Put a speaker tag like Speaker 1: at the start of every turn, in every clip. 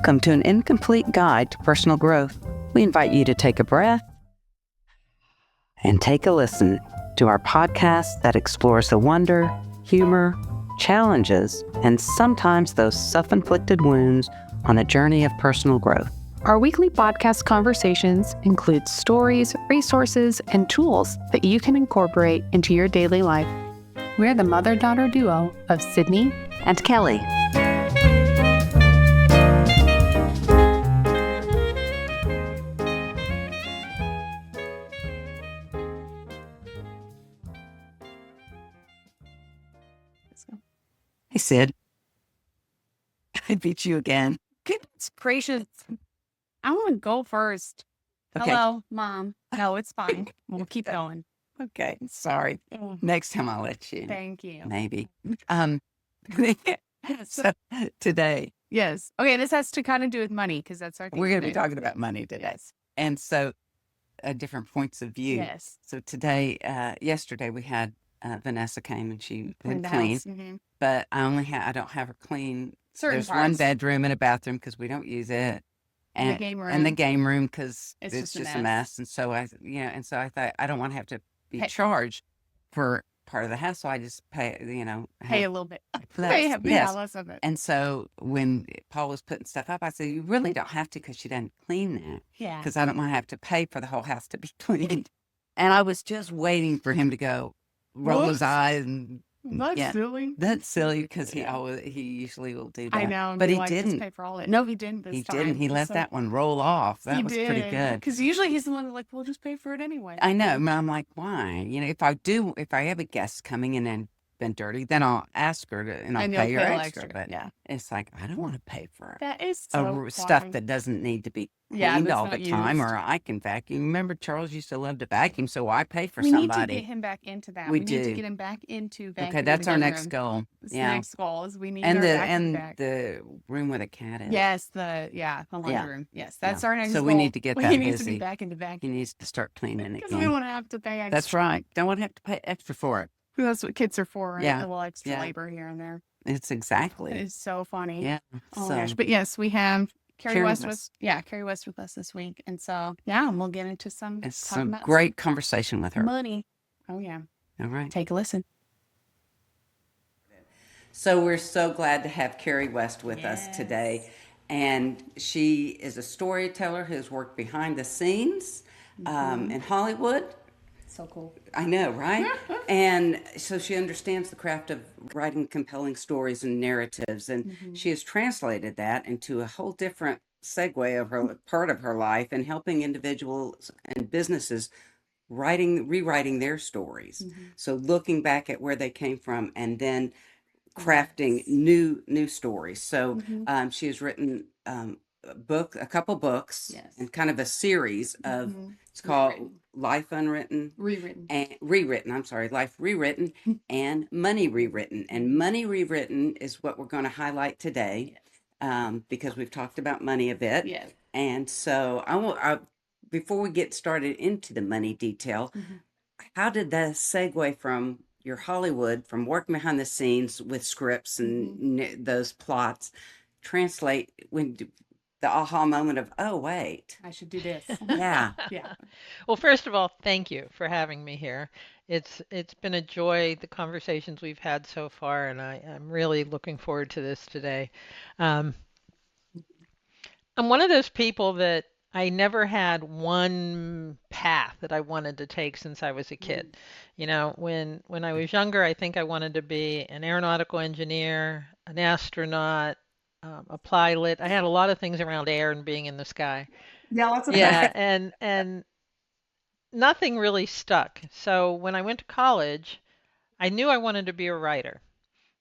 Speaker 1: Welcome to an incomplete guide to personal growth. We invite you to take a breath and take a listen to our podcast that explores the wonder, humor, challenges, and sometimes those self-inflicted wounds on a journey of personal growth.
Speaker 2: Our weekly podcast conversations include stories, resources, and tools that you can incorporate into your daily life. We're the mother-daughter duo of Sydney
Speaker 1: and Kelly. Hey, Sid. I beat you again.
Speaker 3: Goodness gracious. I want to go first.
Speaker 1: Okay.
Speaker 3: Hello, Mom. No, it's fine. We'll keep going.
Speaker 1: Okay, sorry. Next time I'll let you.
Speaker 3: Thank you.
Speaker 1: Maybe. So today.
Speaker 3: Yes. Okay, this has to kind of do with money because that's our thing.
Speaker 1: We're going to be talking about money today.
Speaker 3: Yes.
Speaker 1: And so different points of view.
Speaker 3: Yes.
Speaker 1: So today, yesterday we had Vanessa came and she
Speaker 3: Clean
Speaker 1: had
Speaker 3: the
Speaker 1: cleaned,
Speaker 3: house. Mm-hmm.
Speaker 1: but I don't have her clean.
Speaker 3: Certain
Speaker 1: There's
Speaker 3: parts.
Speaker 1: one bedroom and a bathroom because we don't use it.
Speaker 3: And the game room.
Speaker 1: And the game room because
Speaker 3: It's
Speaker 1: it's
Speaker 3: just
Speaker 1: just
Speaker 3: a
Speaker 1: a mess. And so I thought I don't want to have to be charged for part of the house. So I just pay
Speaker 3: Pay a little bit.
Speaker 1: Yes.
Speaker 3: Less of it.
Speaker 1: And so when Paul was putting stuff up, I said, you really don't have to because she doesn't clean that.
Speaker 3: Yeah.
Speaker 1: Because I don't want to have to pay for the whole house to be cleaned. And I was just waiting for him to go roll his eyes and
Speaker 3: That's silly.
Speaker 1: That's silly because he usually will do that.
Speaker 3: I know.
Speaker 1: But he
Speaker 3: like,
Speaker 1: didn't.
Speaker 3: Just pay for all it. No, he didn't this time.
Speaker 1: He didn't. He let that one roll off. That was pretty good.
Speaker 3: Because usually he's the one that's like, we'll just pay for it anyway.
Speaker 1: I know. I'm like, why? If I have a guest coming in and been dirty, then I'll ask her and I'll pay her extra. But it's like, I don't want to pay for it.
Speaker 3: That is so
Speaker 1: stuff that doesn't need to be cleaned all the time, or I can vacuum. Remember, Charles used to love to vacuum, so I pay for somebody.
Speaker 3: We need to get him back into that. We need to get him back into vacuuming.
Speaker 1: Okay, that's our next goal.
Speaker 3: The next goal is we need
Speaker 1: our
Speaker 3: vacuum back.
Speaker 1: The room with a cat in it.
Speaker 3: Yes, the laundry room. Yes, that's our next goal.
Speaker 1: So we need to get that busy.
Speaker 3: He needs to be back into vacuuming.
Speaker 1: He needs to start cleaning again.
Speaker 3: Because we don't want to have to pay extra.
Speaker 1: That's right. Don't want to have to pay extra for it.
Speaker 3: That's what kids are for, right?
Speaker 1: Yeah.
Speaker 3: A little extra labor here and there.
Speaker 1: It's exactly.
Speaker 3: It's so funny.
Speaker 1: Yeah.
Speaker 3: Oh my gosh. But yes, we have Carrie West with us this week. And so, we'll get into some
Speaker 1: great conversation with her.
Speaker 3: Money. Oh, yeah.
Speaker 1: All right.
Speaker 3: Take a listen.
Speaker 1: So we're so glad to have Carrie West with us today. And she is a storyteller who's worked behind the scenes in Hollywood.
Speaker 3: So cool.
Speaker 1: I know, right? And so she understands the craft of writing compelling stories and narratives. And she has translated that into a whole different segue of her part of her life and helping individuals and businesses rewriting their stories. So looking back at where they came from and then crafting new stories. So she has written a couple books and kind of a series of it's called Life Rewritten and Money Rewritten. And Money Rewritten is what we're going to highlight today because we've talked about money a bit.
Speaker 3: Yes.
Speaker 1: And so before we get started into the money detail, how did that segue from your Hollywood, from working behind the scenes with scripts and those plots, translate when the aha moment of, oh, wait,
Speaker 3: I should do this.
Speaker 1: Yeah.
Speaker 3: Yeah.
Speaker 4: Well, first of all, thank you for having me here. It's been a joy, the conversations we've had so far, and I'm really looking forward to this today. I'm one of those people that I never had one path that I wanted to take since I was a kid. When I was younger, I think I wanted to be an aeronautical engineer, an astronaut, a pilot. I had a lot of things around air and being in the sky.
Speaker 3: Yeah, lots of
Speaker 4: and nothing really stuck. So when I went to college, I knew I wanted to be a writer.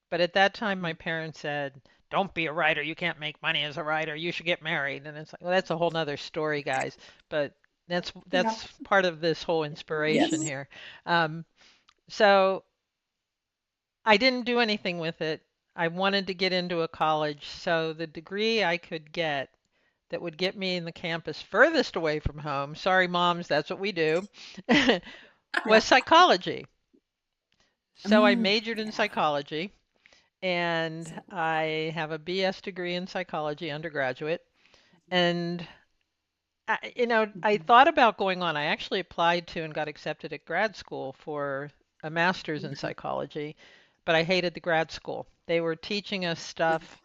Speaker 4: But at that time, my parents said, don't be a writer. You can't make money as a writer. You should get married. And it's like, well, that's a whole nother story, guys. But that's part of this whole inspiration here. So I didn't do anything with it. I wanted to get into a college. So the degree I could get that would get me in the campus furthest away from home, sorry, moms, that's what we do, was psychology. So I majored in psychology. And I have a BS degree in psychology, undergraduate. And I thought about going on. I actually applied to and got accepted at grad school for a master's in psychology, but I hated the grad school. They were teaching us stuff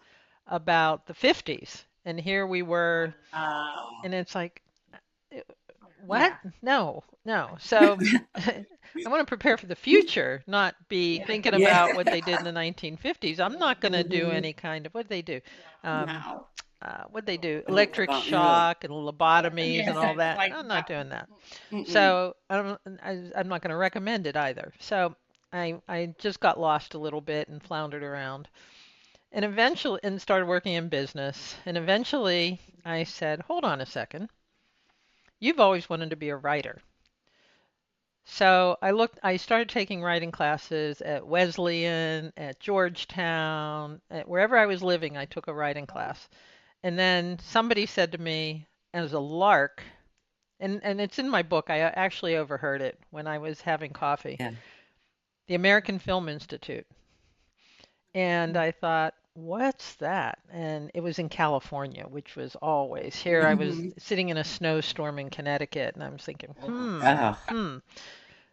Speaker 4: about the 50s, and here we were,
Speaker 1: Oh,
Speaker 4: and it's like, "Uh, what?
Speaker 3: Yeah.
Speaker 4: No, no." So I want to prepare for the future, not be thinking
Speaker 1: yeah.
Speaker 4: about what they did in the 1950s. I'm not going to do
Speaker 1: Hmm.
Speaker 4: any kind of what they do. Um,
Speaker 3: No.
Speaker 4: what they do,
Speaker 1: Oh,
Speaker 4: electric
Speaker 1: no.
Speaker 4: shock and lobotomies and
Speaker 3: Yes,
Speaker 4: all
Speaker 3: it's
Speaker 4: that.
Speaker 3: like
Speaker 4: I'm not
Speaker 3: that.
Speaker 4: doing that.
Speaker 1: Mm-mm.
Speaker 4: So I'm not going to recommend it either. So I just got lost a little bit and floundered around and eventually and started working in business. And eventually I said, hold on a second. You've always wanted to be a writer. So I started taking writing classes at Wesleyan, at Georgetown, at wherever I was living, I took a writing class. And then somebody said to me as a lark, and it's in my book, I actually overheard it when I was having coffee,
Speaker 1: Yeah.
Speaker 4: the American Film Institute. And I thought, what's that? And it was in California, which was always here. I was
Speaker 1: Hmm.
Speaker 4: sitting in a snowstorm in Connecticut, and I was thinking,
Speaker 1: Oh,
Speaker 4: hmm.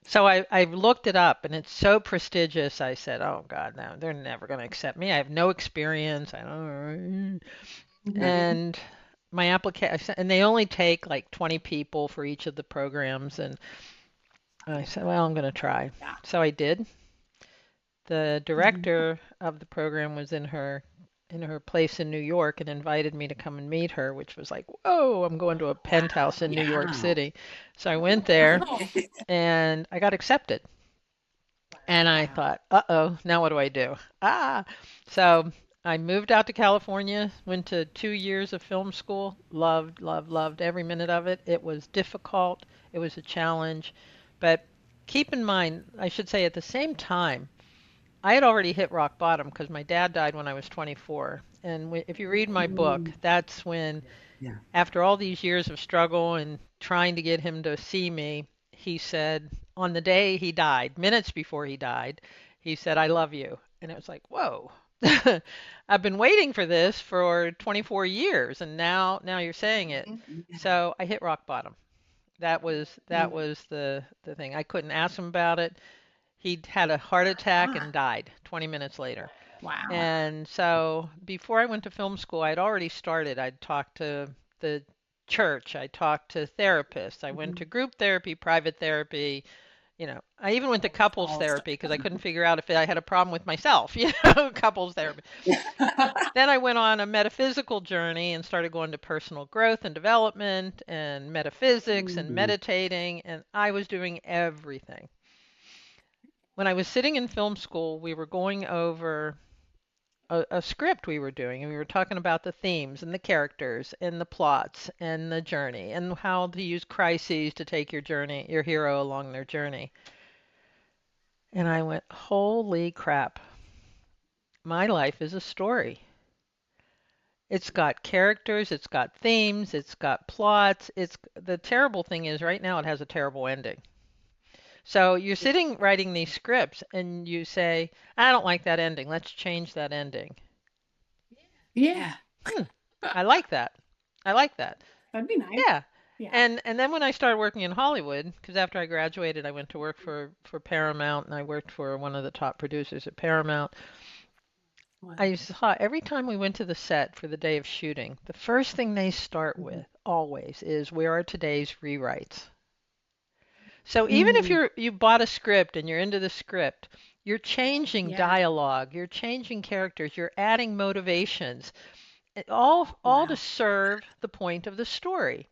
Speaker 4: So I looked it up, and it's so prestigious. I said, oh God, no, they're never going to accept me. I have no experience. I don't. And my application, and they only take like 20 people for each of the programs. And I said, well, I'm going to try.
Speaker 3: Yeah.
Speaker 4: So I did. The
Speaker 3: Mhm.
Speaker 4: director of the program was in her place in New York and invited me to come and meet her, which was like, whoa, I'm going to a penthouse in New York
Speaker 1: wow.
Speaker 4: City. So I went there
Speaker 3: Oh,
Speaker 4: and I got accepted. And I
Speaker 3: wow.
Speaker 4: thought, uh-oh, now what do I do? Ah, so I moved out to California, went to 2 years of film school, loved, loved, loved every minute of it. It was difficult, it was a challenge, but keep in mind, I should say at the same time, I had already hit rock bottom because my dad died when I was 24. And if you read my book,
Speaker 1: Mm.
Speaker 4: that's when
Speaker 1: Yeah.
Speaker 4: after all these years of struggle and trying to get him to see me, he said, on the day he died, minutes before he died, he said, I love you. And it was like, whoa. I've been waiting for this for 24 years and now you're saying it.
Speaker 3: Mhm.
Speaker 4: So I hit rock bottom. That
Speaker 1: Mm.
Speaker 4: was the thing. I couldn't ask him about it. He had a heart attack
Speaker 3: Ah,
Speaker 4: and died 20 minutes later.
Speaker 3: wow.
Speaker 4: And so before I went to film school, I'd already started. I'd talked to the church, I talked to therapists, I went
Speaker 1: Mhm.
Speaker 4: to group therapy, private therapy. I even went to couples
Speaker 3: All stuff.
Speaker 4: therapy because I couldn't figure out if I had a problem with myself, couples therapy. Then I went on a metaphysical journey and started going to personal growth and development and metaphysics and
Speaker 1: Mhm.
Speaker 4: meditating, and I was doing everything. When I was sitting in film school, we were going over a script we were doing, and we were talking about the themes and the characters and the plots and the journey and how to use crises to take your hero along their journey. And I went, holy crap, my life is a story. It's got characters, it's got themes, it's got plots. It's the terrible thing is right now it has a terrible ending. So you're sitting writing these scripts and you say, I don't like that ending. Let's change that ending.
Speaker 3: Yeah.
Speaker 4: Hmm, I like that. I like that.
Speaker 3: That'd be nice.
Speaker 4: Yeah.
Speaker 3: Yeah.
Speaker 4: And then when I started working in Hollywood, because after I graduated, I went to work for Paramount, and I worked for one of the top producers at Paramount.
Speaker 3: Wow.
Speaker 4: I saw every time we went to the set for the day of shooting, the first thing they start
Speaker 1: Mhm.
Speaker 4: with always is where are today's rewrites? So even if
Speaker 1: Mhm.
Speaker 4: you bought a script and you're into the script, you're changing
Speaker 3: Yeah.
Speaker 4: dialogue, you're changing characters, you're adding motivations, all to
Speaker 3: Wow.
Speaker 4: serve the point of the story.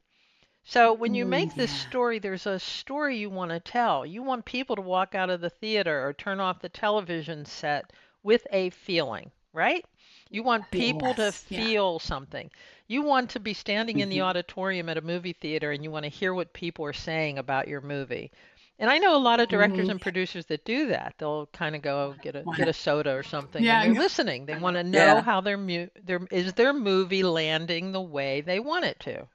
Speaker 4: So when you
Speaker 1: Mm,
Speaker 4: make this
Speaker 1: yeah.
Speaker 4: story, there's a story you want to tell. You want people to walk out of the theater or turn off the television set with a feeling, right? You want people to
Speaker 1: Yes.
Speaker 3: Yeah.
Speaker 4: feel something. You want to be standing in the
Speaker 1: Mhm.
Speaker 4: auditorium at a movie theater and you want to hear what people are saying about your movie. And I know a lot of directors
Speaker 1: Mhm.
Speaker 4: and producers that do that. They'll kind of go get
Speaker 3: Wow.
Speaker 4: a soda or something and
Speaker 3: Yeah.
Speaker 4: they're listening. They want to know
Speaker 1: Yeah.
Speaker 4: how their movie landing the way they want it to.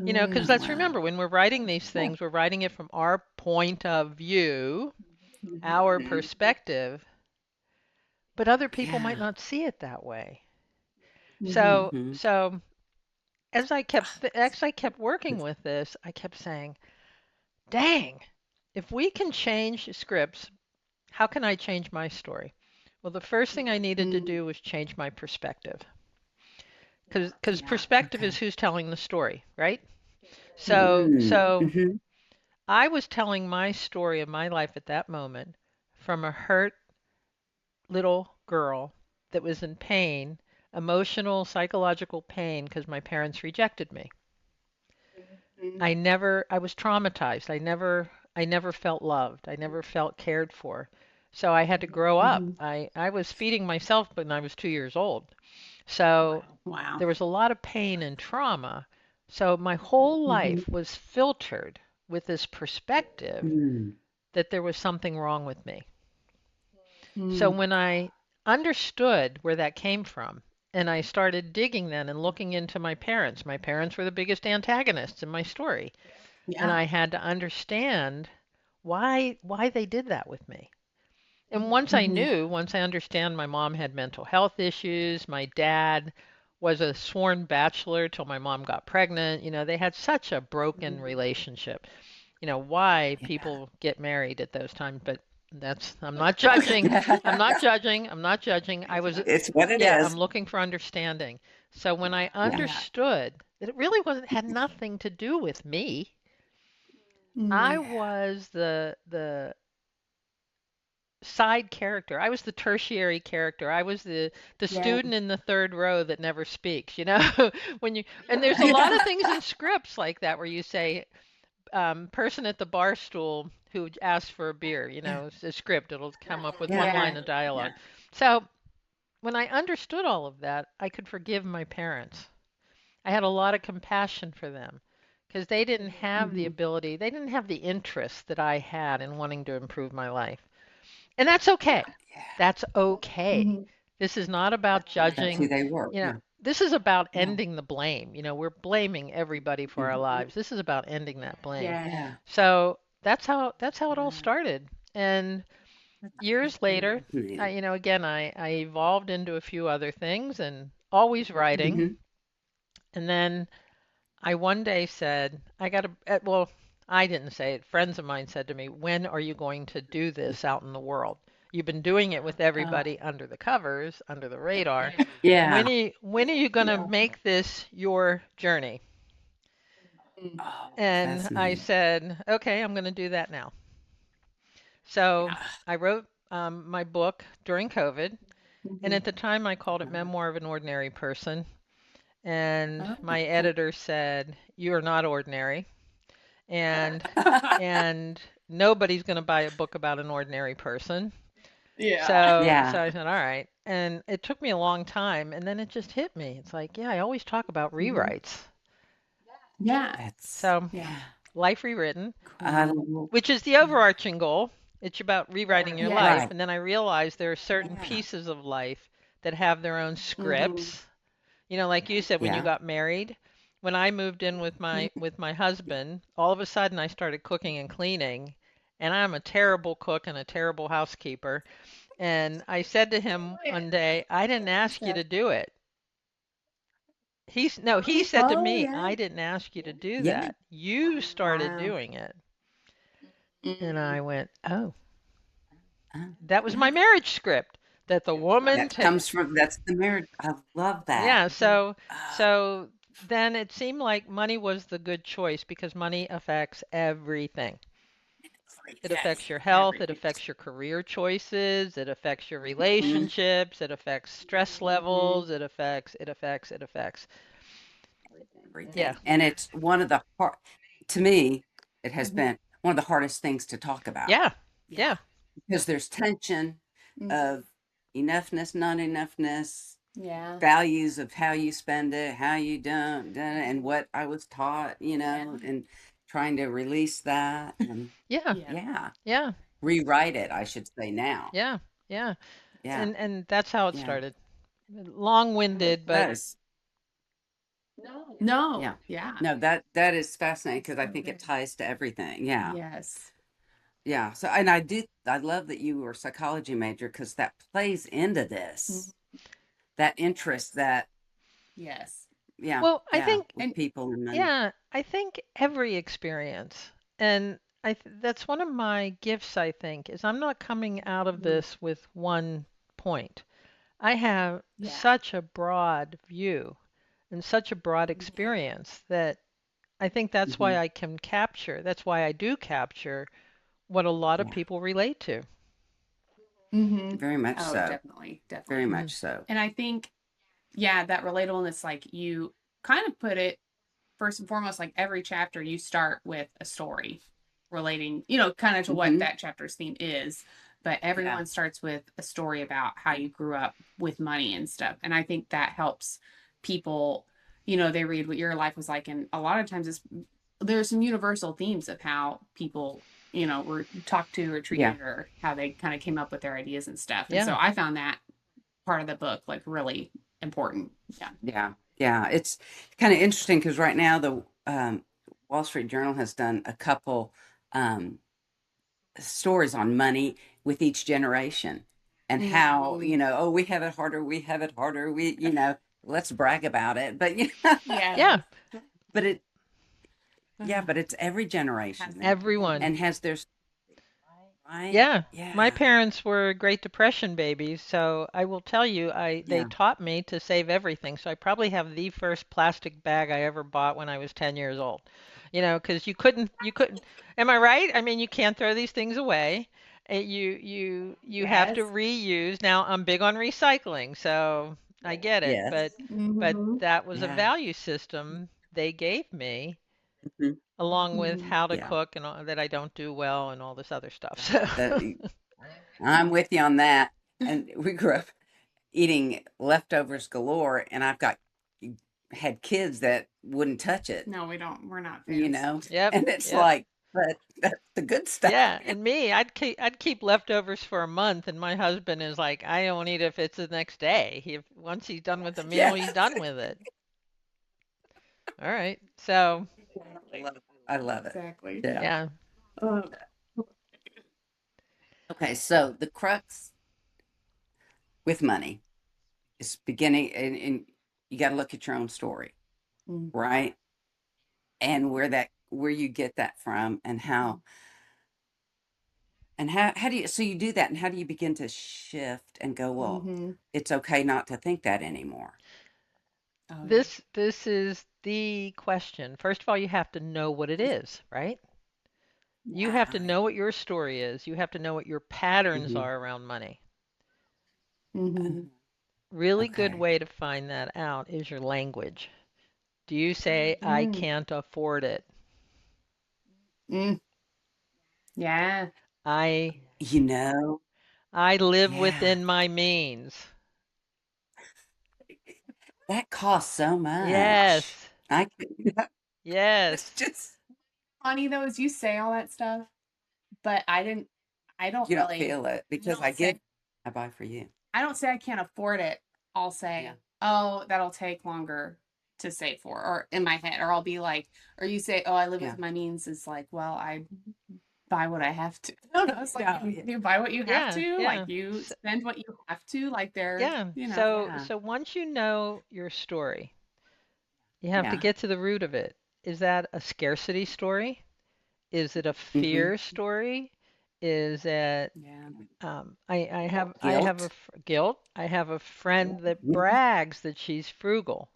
Speaker 4: Because
Speaker 1: Mm,
Speaker 4: let's
Speaker 1: wow.
Speaker 4: remember when we're writing these
Speaker 1: Yeah.
Speaker 4: things, we're writing it from our point of view, our
Speaker 1: Mhm.
Speaker 4: perspective, but other people might
Speaker 1: Yeah.
Speaker 4: not see it that way.
Speaker 3: Mm-hmm.
Speaker 4: So,
Speaker 1: Mhm.
Speaker 4: so as I kept working with this, I kept saying, "Dang, if we can change scripts, how can I change my story?" Well, the first thing I needed to do was change my perspective. Because
Speaker 1: Yeah.
Speaker 4: perspective is
Speaker 1: Okay.
Speaker 4: who's telling the story, right? So
Speaker 1: Mm.
Speaker 4: so
Speaker 1: Hmm.
Speaker 4: I was telling my story of my life at that moment from a hurt little girl that was in pain, emotional, psychological pain because my parents rejected me. I was traumatized. I never felt loved. I never felt cared for. So I had to grow up. I was feeding myself when I was 2 years old. So
Speaker 3: Wow.
Speaker 4: there was a lot of pain and trauma. So my whole
Speaker 3: Mm-hmm.
Speaker 4: life was filtered with this perspective
Speaker 1: Mm.
Speaker 4: that there was something wrong with me. So
Speaker 3: Mm.
Speaker 4: when I understood where that came from, and I started digging then and looking into my parents were the biggest antagonists in my story, and
Speaker 3: Yeah.
Speaker 4: I had to understand why they did that with me. And once I understand my mom had mental health issues, my dad was a sworn bachelor till my mom got pregnant. They had such a broken relationship. Why
Speaker 1: Yeah.
Speaker 4: people get married at those times, but I'm not judging. I'm not judging. I'm not judging.
Speaker 1: It's what it
Speaker 4: Yeah, I'm
Speaker 1: is.
Speaker 4: looking for understanding. So when I
Speaker 1: Yeah.
Speaker 3: Yeah.
Speaker 4: understood that it really wasn't had nothing to do with me, I
Speaker 3: Mm.
Speaker 1: Yeah.
Speaker 4: was the side character. I was the tertiary character. I was the
Speaker 3: Yeah.
Speaker 4: student in the third row that never speaks, when you and there's a lot of things in scripts like that where you say person at the bar stool who asks for a beer,
Speaker 1: Yeah.
Speaker 4: it's a script. It'll come up with
Speaker 1: Yeah.
Speaker 4: one
Speaker 3: Yeah.
Speaker 4: line of
Speaker 3: Yeah.
Speaker 4: dialogue. So when I understood all of that, I could forgive my parents. I had a lot of compassion for them because they didn't have the
Speaker 3: Mm-hmm.
Speaker 4: ability, they didn't have the interest that I had in wanting to improve my life. And that's
Speaker 3: Yeah.
Speaker 4: okay.
Speaker 1: Yeah.
Speaker 4: That's okay.
Speaker 3: Mm-hmm.
Speaker 4: This is not about
Speaker 1: That's who
Speaker 4: judging.
Speaker 1: they were. Yeah.
Speaker 4: This is about
Speaker 1: Yeah.
Speaker 4: ending the blame. We're blaming everybody for our
Speaker 1: Mhm.
Speaker 4: lives. This is about ending that blame.
Speaker 3: Yeah.
Speaker 1: Yeah.
Speaker 4: So that's how it all
Speaker 1: Wow.
Speaker 4: started. And years later,
Speaker 1: Fascinating.
Speaker 4: again, I evolved into a few other things and always writing.
Speaker 1: Hmm.
Speaker 4: And then I one day said, well, I didn't say it. Friends of mine said to me, "When are you going to do this out in the world? You've been doing it with
Speaker 3: Oh.
Speaker 4: everybody under the covers, under the radar.
Speaker 1: Yeah.
Speaker 4: When are you going to
Speaker 3: Yeah.
Speaker 4: make this your journey?"
Speaker 3: Mm.
Speaker 1: Oh,
Speaker 4: And I
Speaker 1: fascinating.
Speaker 4: said, "Okay, I'm going to do that now." So
Speaker 1: Ah,
Speaker 4: I wrote my book during COVID. And
Speaker 3: Mm-hmm.
Speaker 4: at the time, I called it Memoir of an Ordinary Person. And
Speaker 3: Oh,
Speaker 4: my
Speaker 3: cool.
Speaker 4: editor said, "You are not ordinary. And nobody's going to buy a book about an ordinary person."
Speaker 3: Yeah.
Speaker 4: So
Speaker 1: yeah.
Speaker 4: I said, "All right." And it took me a long time, and then it just hit me. It's like, yeah, I always talk about
Speaker 3: Mm-hmm.
Speaker 4: rewrites.
Speaker 3: Yeah.
Speaker 1: That's
Speaker 4: So
Speaker 3: Yeah.
Speaker 4: Life Rewritten,
Speaker 1: I
Speaker 3: Cool.
Speaker 4: which is the
Speaker 1: yeah.
Speaker 4: overarching goal. It's about rewriting your
Speaker 3: Yes.
Speaker 4: life.
Speaker 1: Right.
Speaker 4: And then I realized there are certain
Speaker 1: Yeah.
Speaker 4: pieces of life that have their own
Speaker 3: Mm-hmm.
Speaker 4: scripts. Like you said, when you
Speaker 1: Yeah.
Speaker 4: got married, when I moved in with my husband, all of a sudden I started cooking and cleaning, and I'm a terrible cook and a terrible housekeeper. And I said to him one day, "I didn't ask you
Speaker 3: Yeah.
Speaker 4: to do it." No, he said to
Speaker 3: Oh,
Speaker 4: me,
Speaker 3: yeah.
Speaker 4: "I didn't ask you to do
Speaker 1: Yeah.
Speaker 4: that. You started
Speaker 1: Wow.
Speaker 4: doing it." And I
Speaker 3: Mm.
Speaker 4: went, "Oh,
Speaker 1: Uh,
Speaker 4: that was my
Speaker 1: yeah.
Speaker 4: marriage script that the woman
Speaker 1: That
Speaker 4: take."
Speaker 1: comes from, that's the marriage. I love that.
Speaker 4: Yeah, so
Speaker 1: Uh,
Speaker 4: so then it seemed like money was the good choice because money affects everything. It affects
Speaker 1: yes.
Speaker 4: your health, it
Speaker 1: Everything.
Speaker 4: affects your career choices, it affects your
Speaker 1: Hmm.
Speaker 4: relationships, it affects stress
Speaker 3: Mm-hmm.
Speaker 4: levels, it affects. Yeah.
Speaker 1: Everything. And it's one of the hard, to me, it has
Speaker 3: Mm-hmm.
Speaker 1: been one of the hardest things to talk about.
Speaker 4: Yeah.
Speaker 3: Yeah.
Speaker 4: Yeah.
Speaker 1: Because there's tension
Speaker 3: Mm.
Speaker 1: of enoughness, not enoughness,
Speaker 3: Yeah.
Speaker 1: values of how you spend it, how you don't, and what I was taught, and trying to release that. And
Speaker 4: Yeah.
Speaker 3: Yeah.
Speaker 1: yeah,
Speaker 4: Yeah.
Speaker 1: rewrite it, I should say now.
Speaker 4: Yeah. Yeah.
Speaker 1: Yeah,
Speaker 4: And that's how it
Speaker 1: yeah,
Speaker 4: started. Long-winded, but
Speaker 1: that is,
Speaker 3: No.
Speaker 1: yeah.
Speaker 3: Yeah.
Speaker 1: No, that is fascinating because I
Speaker 3: So
Speaker 1: think it
Speaker 3: good.
Speaker 1: ties to everything. Yeah,
Speaker 3: Yes.
Speaker 1: yeah. So, and I love that you were a psychology major because that plays into
Speaker 3: Mm.
Speaker 1: this, that interest that
Speaker 3: Yes.
Speaker 1: Yeah,
Speaker 4: Well, I
Speaker 1: yeah,
Speaker 4: think,
Speaker 1: with
Speaker 3: And
Speaker 1: people and money.
Speaker 4: yeah, I think every experience, and that's one of my gifts, I think, is I'm not coming out of
Speaker 3: mm,
Speaker 4: this with one point. I have
Speaker 3: yeah,
Speaker 4: such a broad view and such a broad
Speaker 3: yeah,
Speaker 4: experience that I think that's why
Speaker 1: Hmm.
Speaker 4: I can capture, that's why I do capture what a lot of
Speaker 1: Yeah,
Speaker 4: people relate to.
Speaker 3: mm-hmm.
Speaker 1: very much
Speaker 3: Oh,
Speaker 1: so.
Speaker 3: definitely,
Speaker 1: Very
Speaker 3: definitely.
Speaker 4: Hmm.
Speaker 1: much so.
Speaker 3: And I think, yeah, that relatability, like you kind of put it first and foremost, like every chapter you start with a story relating, kind of to what
Speaker 1: Hmm.
Speaker 3: that chapter's theme is. But
Speaker 1: Yeah,
Speaker 3: everyone starts with a story about how you grew up with money and stuff. And I think that helps people, they read what your life was like. And a lot of times there's some universal themes of how people, were talked to or
Speaker 1: yeah,
Speaker 3: treated or how they kind of came up with their ideas and stuff. And
Speaker 4: Yeah.
Speaker 3: so I found that part of the book like really important. Yeah.
Speaker 1: yeah, yeah. It's kind of interesting because right now the Wall Street Journal has done a couple um, stories on money with each generation and how,
Speaker 3: Mm-hmm.
Speaker 1: oh, we have it harder, we have it harder, let's brag about it. But,
Speaker 3: Yes.
Speaker 4: Yeah.
Speaker 1: but yeah, but it's every
Speaker 3: Has
Speaker 1: generation
Speaker 3: their
Speaker 4: Everyone.
Speaker 1: and has their, right?
Speaker 4: Yeah, my
Speaker 1: Yeah,
Speaker 4: parents were Great Depression babies, so I will tell you, they
Speaker 1: yeah,
Speaker 4: taught me to save everything. So I probably have the first plastic bag I ever bought when I was 10 years old. Because you couldn't. Am I right? I mean, you can't throw these things away. You have to
Speaker 3: Yes.
Speaker 4: reuse. Now, I'm big on recycling, so I get it,
Speaker 1: yes,
Speaker 4: but
Speaker 3: Mm-hmm.
Speaker 4: that was a
Speaker 1: yeah,
Speaker 4: value system they gave me
Speaker 1: mhm,
Speaker 4: along with
Speaker 3: Mm-hmm.
Speaker 4: how to
Speaker 1: yeah.
Speaker 4: cook and all, that I don't do well and all this other stuff.
Speaker 1: Yeah,
Speaker 4: So.
Speaker 1: I'm with you on that. And we grew up eating leftovers galore, and I've got had kids that wouldn't touch it,
Speaker 3: No, we don't. We're not
Speaker 1: you
Speaker 3: fans.
Speaker 1: know,
Speaker 4: Yep,
Speaker 1: and it's
Speaker 4: yep.
Speaker 1: like, but that's the good stuff.
Speaker 4: Yeah, and me, I'd keep leftovers for a month, and my husband is like, I don't eat if it's the next day. Once he's done with the meal,
Speaker 1: Yeah,
Speaker 4: he's done with it. All right. So,
Speaker 1: I love it.
Speaker 3: Exactly.
Speaker 1: Yeah.
Speaker 4: yeah.
Speaker 3: Uh,
Speaker 1: Okay, so the crux with money is beginning, and you got to look at your own story,
Speaker 3: mm,
Speaker 1: right? And where you get that from, and how do you so you do that, and how do you begin to shift and go, well,
Speaker 3: mm-hmm.
Speaker 1: it's okay not to think that anymore.
Speaker 3: Oh yeah.
Speaker 4: This is the question. First of all, you have to know what it is, right? You
Speaker 3: Yeah.
Speaker 4: have to
Speaker 1: Ah,
Speaker 4: know what your story is. You have to know what your patterns
Speaker 1: mhm,
Speaker 4: are around money.
Speaker 3: Mm-hmm.
Speaker 4: Really good
Speaker 1: okay.
Speaker 4: way to find that out is your language. Do you say, I
Speaker 3: Mm,
Speaker 4: can't afford it?
Speaker 3: mm, yeah.
Speaker 4: I
Speaker 1: You know,
Speaker 4: I live
Speaker 1: yeah,
Speaker 4: within my means.
Speaker 1: that costs so much.
Speaker 4: Yes.
Speaker 1: I it's
Speaker 4: Yes.
Speaker 1: just
Speaker 3: Funny though, is you say all that stuff, but I don't
Speaker 1: you don't
Speaker 3: really,
Speaker 1: feel it
Speaker 3: I
Speaker 1: because
Speaker 3: don't say,
Speaker 1: I buy for you.
Speaker 3: I don't say I can't afford it. I'll say,
Speaker 1: Yeah,
Speaker 3: oh, that'll take longer to save for, or in my head, or I'll be like, or you say, oh, I live
Speaker 1: yeah,
Speaker 3: with my means. It's like, well, I buy what I have to. No, no, it's like
Speaker 1: yeah,
Speaker 3: you buy what you have
Speaker 4: Yeah,
Speaker 3: to, like
Speaker 4: yeah.
Speaker 3: you
Speaker 4: So,
Speaker 3: spend what you have to, like they're,
Speaker 4: yeah.
Speaker 3: you know.
Speaker 4: So
Speaker 1: yeah,
Speaker 4: so once you know your story, you have to
Speaker 1: yeah.
Speaker 4: get to the root of it. Is that a scarcity story? Is it a
Speaker 1: Mm-hmm.
Speaker 4: fear story? Is it
Speaker 3: Yeah.
Speaker 4: I have
Speaker 1: Guilt.
Speaker 4: guilt. I have a friend that
Speaker 1: Mhm.
Speaker 4: brags that she's frugal.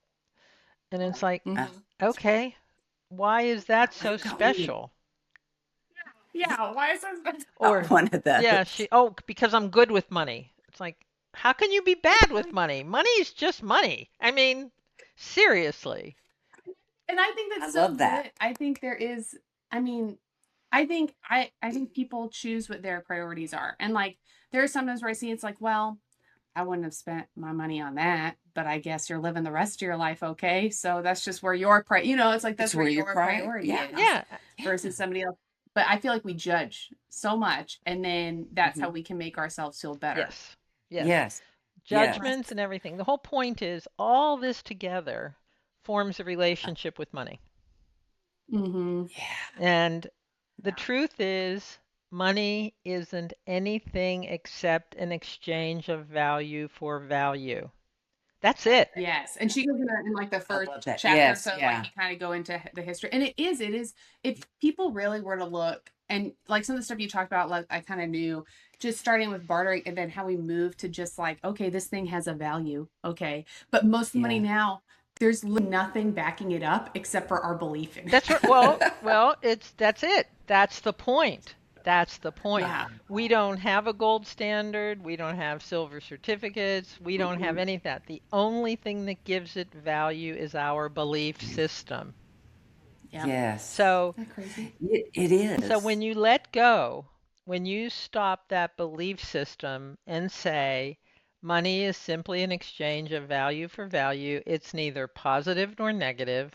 Speaker 4: And it's like,
Speaker 1: Uh,
Speaker 3: Hmm.
Speaker 4: okay, why is that
Speaker 1: I
Speaker 4: so
Speaker 1: don't need
Speaker 4: special?
Speaker 3: Yeah. Why is that?
Speaker 4: Or,
Speaker 1: one of
Speaker 4: yeah,
Speaker 1: those.
Speaker 4: because I'm good with money. It's like, how can you be bad with money? Money is just money. I mean, seriously.
Speaker 3: And I think
Speaker 1: I
Speaker 3: that's so
Speaker 1: love that.
Speaker 3: good. I think there is, I mean, I think people choose what their priorities are. And like there are sometimes where I see it's like, well, I wouldn't have spent my money on that, but I guess you're living the rest of your life okay. So that's just where it's like
Speaker 1: It's
Speaker 3: that's where
Speaker 1: where you're
Speaker 3: your
Speaker 1: crying.
Speaker 3: priority
Speaker 1: Yeah,
Speaker 3: is
Speaker 4: Yeah,
Speaker 1: yeah.
Speaker 3: versus somebody else. But I feel like we judge so much and then that's how
Speaker 1: Hmm.
Speaker 3: we can make ourselves feel better.
Speaker 4: yes, yes.
Speaker 1: Yes, yes.
Speaker 3: Right.
Speaker 4: Judgments and everything. The whole point is all this together forms a relationship with money.
Speaker 3: Mm-hmm.
Speaker 1: Yeah,
Speaker 4: And the
Speaker 1: yeah.
Speaker 4: truth is, money isn't anything except an exchange of value for value. That's it.
Speaker 3: Yes, and she goes in like the
Speaker 1: I
Speaker 3: first
Speaker 1: love that.
Speaker 3: chapter,
Speaker 1: Yes,
Speaker 3: so like
Speaker 1: yeah,
Speaker 3: you kind of go into the history, and it is. If people really were to look, and like some of the stuff you talked about, like I kind of knew, just starting with bartering, and then how we moved to just like, okay, this thing has a value, okay, but most of the money
Speaker 1: yeah,
Speaker 3: now, there's nothing backing it up except for our belief in
Speaker 4: That's right.
Speaker 3: it.
Speaker 4: Well, that's it. That's the point. That's the point.
Speaker 3: Yeah.
Speaker 4: We don't have a gold standard. We don't have silver certificates. We don't have
Speaker 3: Mm-mm.
Speaker 4: any of that. The only thing that gives it value is our belief system.
Speaker 3: Yep.
Speaker 1: yes.
Speaker 4: So,
Speaker 3: Isn't that crazy?
Speaker 1: It
Speaker 4: so
Speaker 1: is.
Speaker 4: when you let go, when you stop that belief system and say, money is simply an exchange of value for value, it's neither positive nor negative.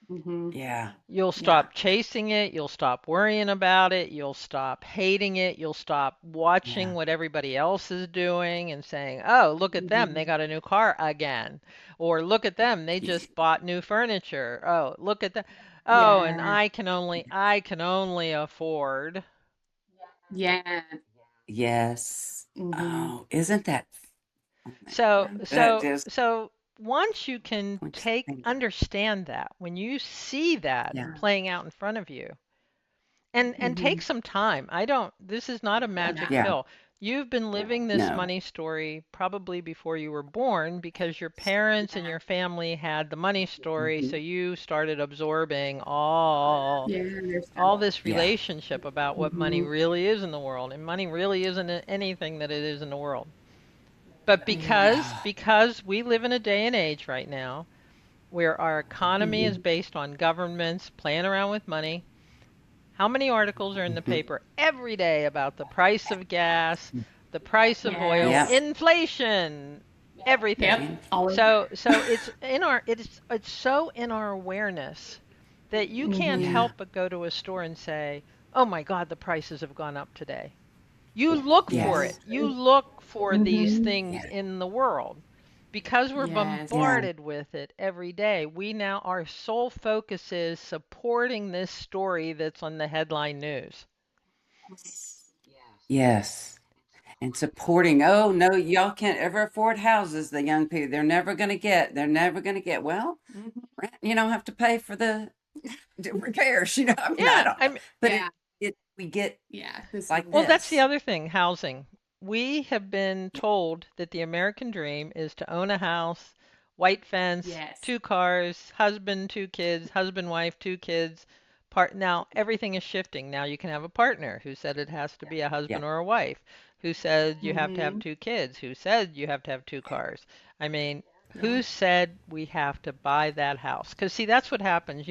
Speaker 3: Mm-hmm.
Speaker 1: Yeah,
Speaker 4: You'll
Speaker 3: Yeah.
Speaker 4: stop chasing it. You'll stop worrying about it. You'll stop hating it. You'll stop watching
Speaker 1: yeah,
Speaker 4: what everybody else is doing and saying, oh, look at them. They
Speaker 3: Mm-hmm.
Speaker 4: got a new car again. Or look at them. They
Speaker 1: y-
Speaker 4: just bought new furniture. Oh, look at that. Oh, and
Speaker 3: Yeah.
Speaker 4: I can only afford.
Speaker 3: Yeah.
Speaker 1: yes.
Speaker 3: Mm-hmm.
Speaker 1: Oh, isn't that? Oh my
Speaker 4: So,
Speaker 1: God, that just
Speaker 4: so once you can
Speaker 1: points the finger.
Speaker 4: understand that, when you see that
Speaker 1: Yeah,
Speaker 3: Yeah.
Speaker 4: playing out in front of you, and
Speaker 3: Mm-hmm.
Speaker 4: take some time. I don't This is not a magic
Speaker 3: Yeah.
Speaker 1: yeah.
Speaker 4: pill. You've been living this
Speaker 1: No.
Speaker 4: money story probably before you were born because your parents and your family had the money story, so
Speaker 1: Hmm.
Speaker 4: you started absorbing
Speaker 3: Yeah. There's
Speaker 4: all
Speaker 3: that.
Speaker 4: this
Speaker 1: Yeah,
Speaker 4: relationship about what money
Speaker 3: Mm-hmm.
Speaker 4: really is in the world, and money really isn't anything that it is in the world. But
Speaker 3: Yeah.
Speaker 4: because we live in a day and age right now where our economy is
Speaker 3: Mm-hmm.
Speaker 4: based on governments playing around with money. How many articles are in the
Speaker 1: hmm,
Speaker 4: paper every day about the price of gas, the price of oil,
Speaker 1: yeah.
Speaker 3: Yes.
Speaker 4: inflation, everything?
Speaker 3: Yep.
Speaker 1: In-
Speaker 3: Always.
Speaker 4: So it's so in our awareness that you can't
Speaker 3: Mm-hmm.
Speaker 1: yeah,
Speaker 4: help but go to a store and say, "Oh my God, the prices have gone up today." You look for
Speaker 3: Mm-hmm.
Speaker 4: it.
Speaker 1: yes.
Speaker 4: You look for these
Speaker 3: Mm-hmm.
Speaker 4: things
Speaker 1: Yeah,
Speaker 4: in the world. Because we're
Speaker 3: Yes.
Speaker 1: yeah.
Speaker 4: bombarded with it every day, our sole focus is supporting this story that's on the headline news.
Speaker 1: Yes. And supporting, oh no, y'all can't ever afford houses, the young people. They're never gonna get. Well,
Speaker 3: Mm-hmm.
Speaker 1: rent, have to pay for the repairs, I mean, I
Speaker 4: Yeah,
Speaker 1: don't know. But
Speaker 3: Yeah.
Speaker 1: we get
Speaker 3: Yeah. This
Speaker 1: like
Speaker 4: well,
Speaker 3: is.
Speaker 4: that's the
Speaker 1: this.
Speaker 4: other thing, housing. We have been told that the American dream is to own a house, white fence,
Speaker 3: Yes.
Speaker 4: two cars, husband, two kids, husband, wife, two kids. Now everything is shifting. Now you can have a partner who said it has to be a
Speaker 1: Yeah.
Speaker 4: husband or a wife, who said you have to have
Speaker 3: Mm-hmm.
Speaker 4: two kids, who said you have to have two cars. I mean,
Speaker 3: Yeah.
Speaker 4: who said we have to buy that house? Because see, that's what happens.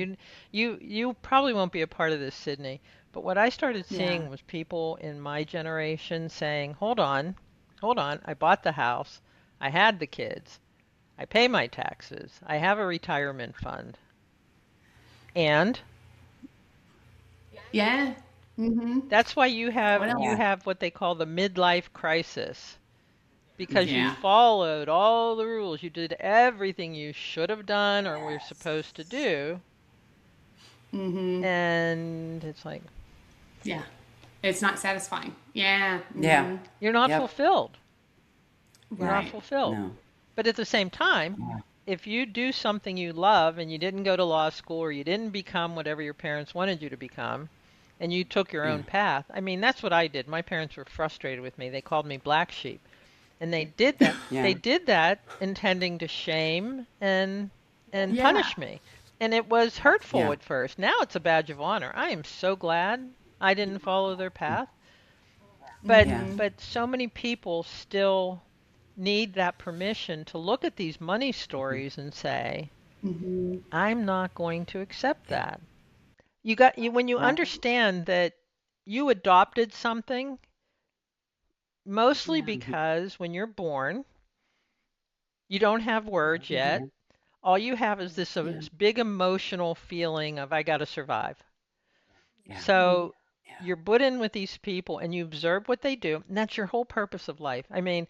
Speaker 4: You probably won't be a part of this, Sydney. But what I started
Speaker 3: Yeah.
Speaker 4: seeing was people in my generation saying, hold on, I bought the house, I had the kids, I pay my taxes, I have a retirement fund. And
Speaker 3: Yeah. Mm-hmm.
Speaker 4: that's why
Speaker 3: What else?
Speaker 4: you
Speaker 1: Yeah.
Speaker 4: have what they call the midlife crisis because you
Speaker 1: Hmm.
Speaker 3: Yeah.
Speaker 4: followed all the rules. You did everything you should have done or were supposed to do,
Speaker 3: Mm-hmm.
Speaker 4: and it's like
Speaker 3: Yeah. It's not satisfying. Yeah.
Speaker 1: Yeah.
Speaker 3: Mm-hmm.
Speaker 4: you're not
Speaker 1: Yep.
Speaker 4: fulfilled. You're not
Speaker 3: Right.
Speaker 4: fulfilled.
Speaker 1: No.
Speaker 4: But at the same time,
Speaker 1: Yeah.
Speaker 4: if you do something you love and you didn't go to law school or you didn't become whatever your parents wanted you to become, and you took your
Speaker 1: Yeah.
Speaker 4: own path, I mean, that's what I did. My parents were frustrated with me. They called me black sheep. And they did that. They
Speaker 1: Yeah.
Speaker 4: did that intending to shame and
Speaker 3: Yeah.
Speaker 4: punish me. And it was hurtful
Speaker 1: Yeah.
Speaker 4: at first. Now it's a badge of honor. I am so glad I didn't follow their path. But
Speaker 1: Yeah.
Speaker 3: Mm-hmm.
Speaker 4: but so many people still need that permission to look at these money
Speaker 1: Mhm.
Speaker 4: stories and say,
Speaker 3: Mm-hmm.
Speaker 4: I'm not going to accept
Speaker 1: Yeah.
Speaker 4: that. When you
Speaker 1: Well,
Speaker 4: understand that you adopted something mostly
Speaker 3: Yeah.
Speaker 1: mhm.
Speaker 4: because when you're born, you don't have words
Speaker 3: Mm-hmm.
Speaker 4: yet. All you have is
Speaker 3: Yeah.
Speaker 4: this big emotional feeling of I got to survive.
Speaker 1: Yeah.
Speaker 4: So
Speaker 1: Yeah.
Speaker 4: you're put in with these people and you observe what they do, and that's your whole purpose of life. I mean,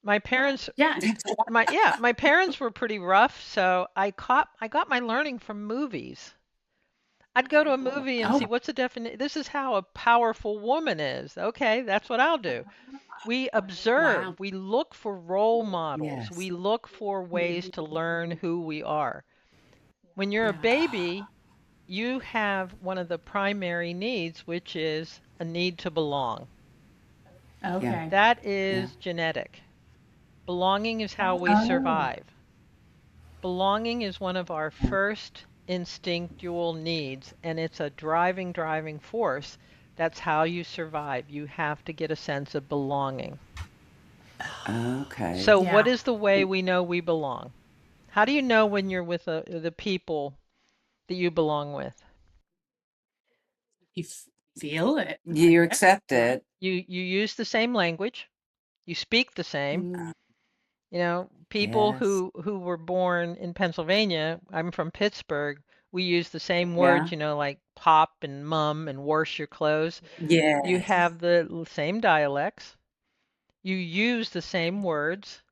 Speaker 4: my parents
Speaker 3: Yeah.
Speaker 4: my parents were pretty rough, so I got my learning from movies. I'd go to a movie and see
Speaker 3: Oh,
Speaker 4: what's the definition. This is how a powerful woman is. Okay, that's what I'll do. We
Speaker 3: wow.
Speaker 4: observe, we look for role models,
Speaker 1: Yes.
Speaker 4: we look for ways to learn who we are. When you're a
Speaker 3: Yeah.
Speaker 4: baby, you have one of the primary needs, which is a need to belong.
Speaker 1: Yeah.
Speaker 3: Okay.
Speaker 4: That
Speaker 1: Yeah.
Speaker 4: is genetic. Belonging is how we
Speaker 3: Oh.
Speaker 4: survive. Belonging is one of our
Speaker 1: Yeah.
Speaker 4: first instinctual needs, and it's a driving force. That's how you survive. You have to get a sense of belonging.
Speaker 1: Okay.
Speaker 4: So, what
Speaker 3: Yeah.
Speaker 4: is the way we know we belong? How do you know when you're with the people that you belong with?
Speaker 3: You feel it, I
Speaker 1: You
Speaker 3: guess,
Speaker 1: accept
Speaker 3: right?
Speaker 1: it.
Speaker 4: You use the same language, you speak the same.
Speaker 3: Mm.
Speaker 4: You know, people
Speaker 1: Yes.
Speaker 4: who were born in Pennsylvania, I'm from Pittsburgh, we use the same words,
Speaker 1: Yeah.
Speaker 4: like pop and mum and wash your clothes. You
Speaker 1: Yes.
Speaker 4: have the same dialects, you use the same words,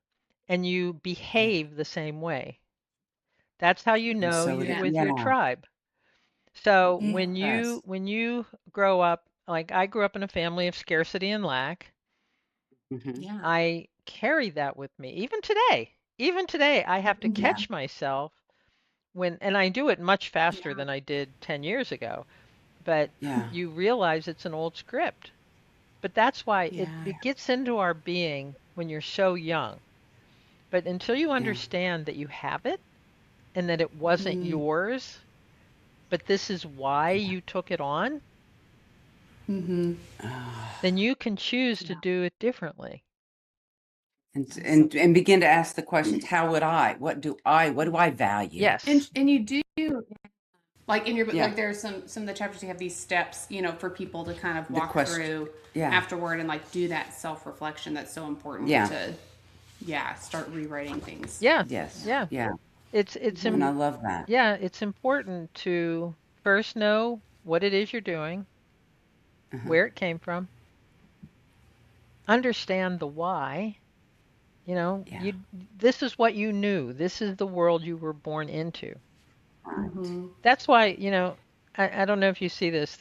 Speaker 4: and you
Speaker 1: Yeah.
Speaker 4: behave the same way. That's how you
Speaker 1: And
Speaker 4: know
Speaker 1: so
Speaker 4: you're
Speaker 3: Yeah.
Speaker 4: with your
Speaker 1: yeah.
Speaker 4: tribe. So
Speaker 1: Yes.
Speaker 4: when you grow up, like I grew up in a family of scarcity and lack,
Speaker 1: Hmm.
Speaker 3: Yeah.
Speaker 4: I carry that with me. Even today. Even today, I have to
Speaker 3: Yeah.
Speaker 4: catch myself and I do it much faster
Speaker 3: Yeah.
Speaker 4: than I did 10 years ago, but
Speaker 1: Yeah.
Speaker 4: you realize it's an old script. But that's why
Speaker 3: Yeah.
Speaker 4: it gets into our being when you're so young. But until you
Speaker 1: Yeah.
Speaker 4: understand that you have it and that it wasn't
Speaker 3: Mm.
Speaker 4: yours, but this is why you took it on,
Speaker 3: Mm-hmm.
Speaker 1: Ah,
Speaker 4: then you can choose to
Speaker 3: Yeah.
Speaker 4: do it differently.
Speaker 1: and
Speaker 3: That's so
Speaker 1: and and begin to ask the questions. How would I? What do I value?
Speaker 4: Yes.
Speaker 3: and you do like in your book,
Speaker 1: Yeah.
Speaker 3: like there's some of the chapters you have these steps, for people to kind of
Speaker 1: The
Speaker 3: walk
Speaker 1: question.
Speaker 3: through
Speaker 1: Yeah.
Speaker 3: afterward and like do that self-reflection that's so important
Speaker 1: Yeah.
Speaker 3: to start rewriting things.
Speaker 4: Yeah.
Speaker 1: Yes.
Speaker 4: Yeah.
Speaker 1: Yeah.
Speaker 4: It's
Speaker 1: And
Speaker 3: Hmm.
Speaker 1: I love that.
Speaker 4: Yeah, it's important to first know what it is you're doing,
Speaker 1: Uh-huh.
Speaker 4: where it came from, understand the why.
Speaker 1: Yeah.
Speaker 4: This is what you knew. This is the world you were born into.
Speaker 1: Right.
Speaker 3: Hmm.
Speaker 4: That's why, I don't know if you see this.